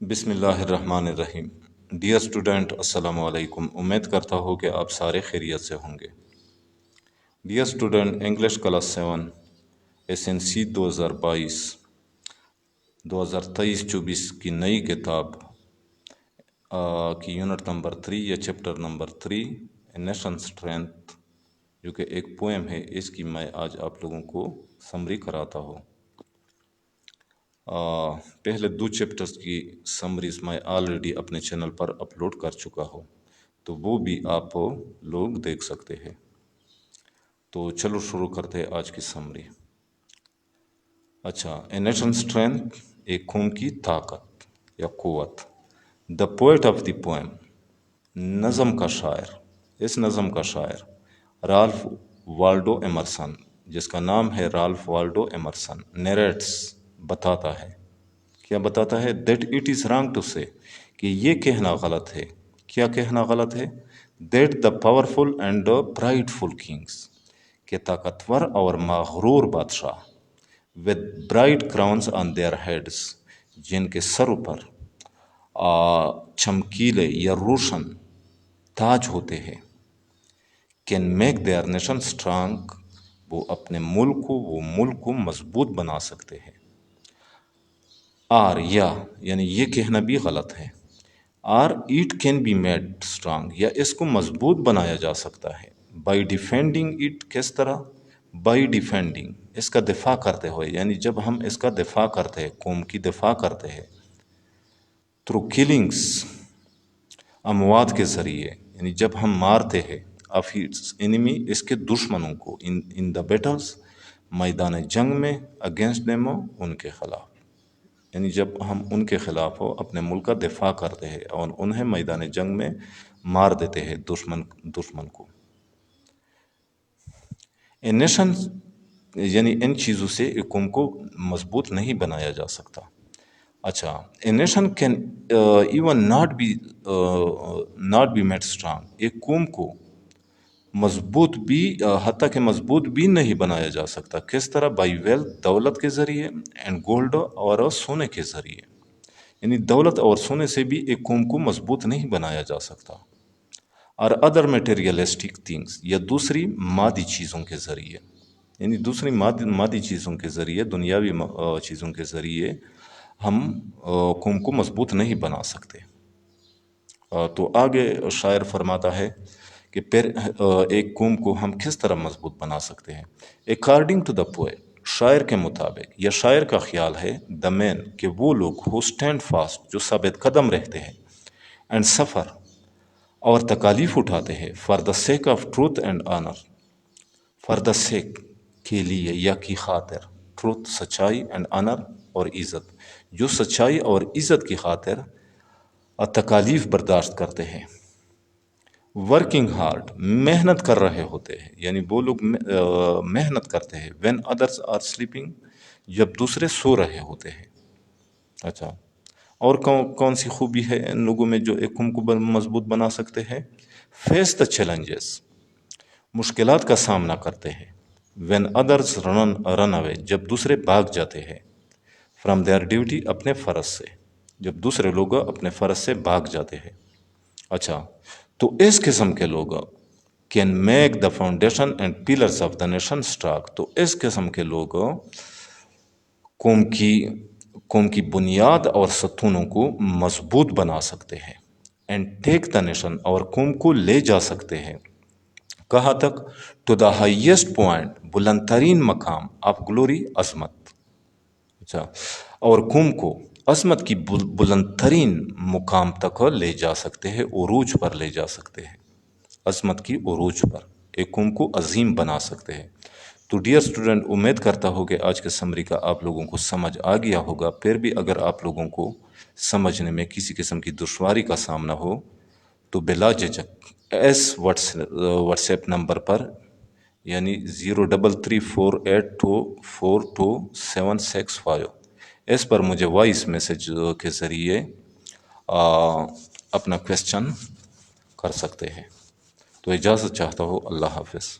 بسم اللہ الرحمن الرحیم۔ ڈیئر اسٹوڈنٹ، السلام علیکم۔ امید کرتا ہوں کہ آپ سارے خیریت سے ہوں گے۔ Dear student, English class 7 SNC 2023-24 کی نئی کتاب کی یونٹ نمبر 3 یا چیپٹر نمبر 3 نیشن اسٹرینتھ، جو کہ ایک پوئم ہے، اس کی میں آج آپ لوگوں کو سمری کراتا ہوں۔ پہلے 2 چیپٹرز کی سمریز میں آلریڈی اپنے چینل پر اپلوڈ کر چکا ہوں، تو وہ بھی آپ لوگ دیکھ سکتے ہیں۔ تو چلو شروع کرتے ہیں آج کی سمری۔ اچھا، اے نیشن اسٹرینتھ، ایک قوم کی طاقت یا قوت۔ دا پوئٹ آف دی پوئم، نظم کا شاعر، اس نظم کا شاعر رالف والڈو ایمرسن، جس کا نام ہے رالف والڈو ایمرسن، نیریٹس، بتاتا ہے۔ کیا بتاتا ہے؟ That it is wrong to say, کہ یہ کہنا غلط ہے۔ کیا کہنا غلط ہے؟ That the powerful and prideful kings, کہ طاقتور اور مغرور بادشاہ، with bright crowns on their heads, جن کے سروں پر چمکیلے یا روشن تاج ہوتے ہیں، can make their nation strong, وہ اپنے ملک کو مضبوط بنا سکتے ہیں۔ یعنی یہ کہنا بھی غلط ہے۔ It can be made strong, یا اس کو مضبوط بنایا جا سکتا ہے۔ بائی ڈیفینڈنگ اٹ، کس طرح؟ بائی ڈیفینڈنگ، اس کا دفاع کرتے ہوئے، یعنی جب ہم اس کا دفاع کرتے ہیں، قوم کی دفاع کرتے ہیں، تھرو کلنگس، اموات کے ذریعے، یعنی جب ہم مارتے ہیں، آف اٹس انیمی، اس کے دشمنوں کو، ان دا بیٹلز، میدان جنگ میں، اگینسٹ دیم، ان کے خلاف، یعنی جب ہم ان کے خلاف اپنے ملک کا دفاع کرتے ہیں اور انہیں میدان جنگ میں مار دیتے ہیں، دشمن کو۔ اے نیشن، یعنی ان چیزوں سے ایک قوم کو مضبوط نہیں بنایا جا سکتا۔ اچھا، a nation can even not be made strong, ایک قوم کو مضبوط بھی، حتیٰ کہ مضبوط بھی نہیں بنایا جا سکتا۔ کس طرح؟ بائی ویلتھ، دولت کے ذریعے، اینڈ گولڈ، اور سونے کے ذریعے، یعنی دولت اور سونے سے بھی ایک قوم کو مضبوط نہیں بنایا جا سکتا۔ اور ادر میٹیریلسٹک تھنگس، یا دوسری مادی چیزوں کے ذریعے، یعنی دوسری مادی چیزوں کے ذریعے، دنیاوی چیزوں کے ذریعے ہم قوم کو مضبوط نہیں بنا سکتے۔ تو آگے شاعر فرماتا ہے کہ پھر ایک قوم کو ہم کس طرح مضبوط بنا سکتے ہیں۔ اکارڈنگ ٹو دا پوئٹ، شاعر کے مطابق، یا شاعر کا خیال ہے، دا مین، کہ وہ لوگ ہو اسٹینڈ فاسٹ، جو ثابت قدم رہتے ہیں، اینڈ سفر، اور تکالیف اٹھاتے ہیں، for the sake of truth and honour, for the sake, کے لیے یا کی خاطر، ٹروتھ، سچائی، اینڈ آنر، اور عزت، جو سچائی اور عزت کی خاطر تکالیف برداشت کرتے ہیں۔ ورکنگ ہارڈ، محنت کر رہے ہوتے ہیں، یعنی وہ لوگ محنت کرتے ہیں، وین ادرس آر سلیپنگ، جب دوسرے سو رہے ہوتے ہیں۔ اچھا، اور کون سی خوبی ہے ان لوگوں میں جو ایک قوم کو مضبوط بنا سکتے ہیں؟ فیس دا چیلنجز، مشکلات کا سامنا کرتے ہیں، وین ادرس رن اوے، جب دوسرے بھاگ جاتے ہیں، فرام دیئر ڈیوٹی، اپنے فرض سے، جب دوسرے لوگ اپنے فرض سے بھاگ جاتے ہیں۔ اچھا، تو اس قسم کے لوگ can make the foundation and pillars of the nation strong, تو اس قسم کے لوگ قوم کی بنیاد اور ستونوں کو مضبوط بنا سکتے ہیں، اینڈ ٹیک دا نیشن، اور قوم کو لے جا سکتے ہیں، کہاں تک؟ ٹو دا ہائیسٹ پوائنٹ، بلند ترین مقام، آف گلوری، عظمت۔ اچھا، اور قوم کو عظمت کی بلند ترین مقام تک لے جا سکتے ہیں، عروج پر لے جا سکتے ہیں، عظمت کی عروج پر ایک قوم کو عظیم بنا سکتے ہیں۔ تو ڈیئر اسٹوڈنٹ، امید کرتا ہوں کہ آج کے سمری کا آپ لوگوں کو سمجھ آ گیا ہوگا۔ پھر بھی اگر آپ لوگوں کو سمجھنے میں کسی قسم کی دشواری کا سامنا ہو تو بلا جھجک واٹس ایپ نمبر پر، یعنی 0348242765، اس پر مجھے وائس میسج کے ذریعے اپنا کویسچن کر سکتے ہیں۔ تو اجازت چاہتا ہوں، اللہ حافظ۔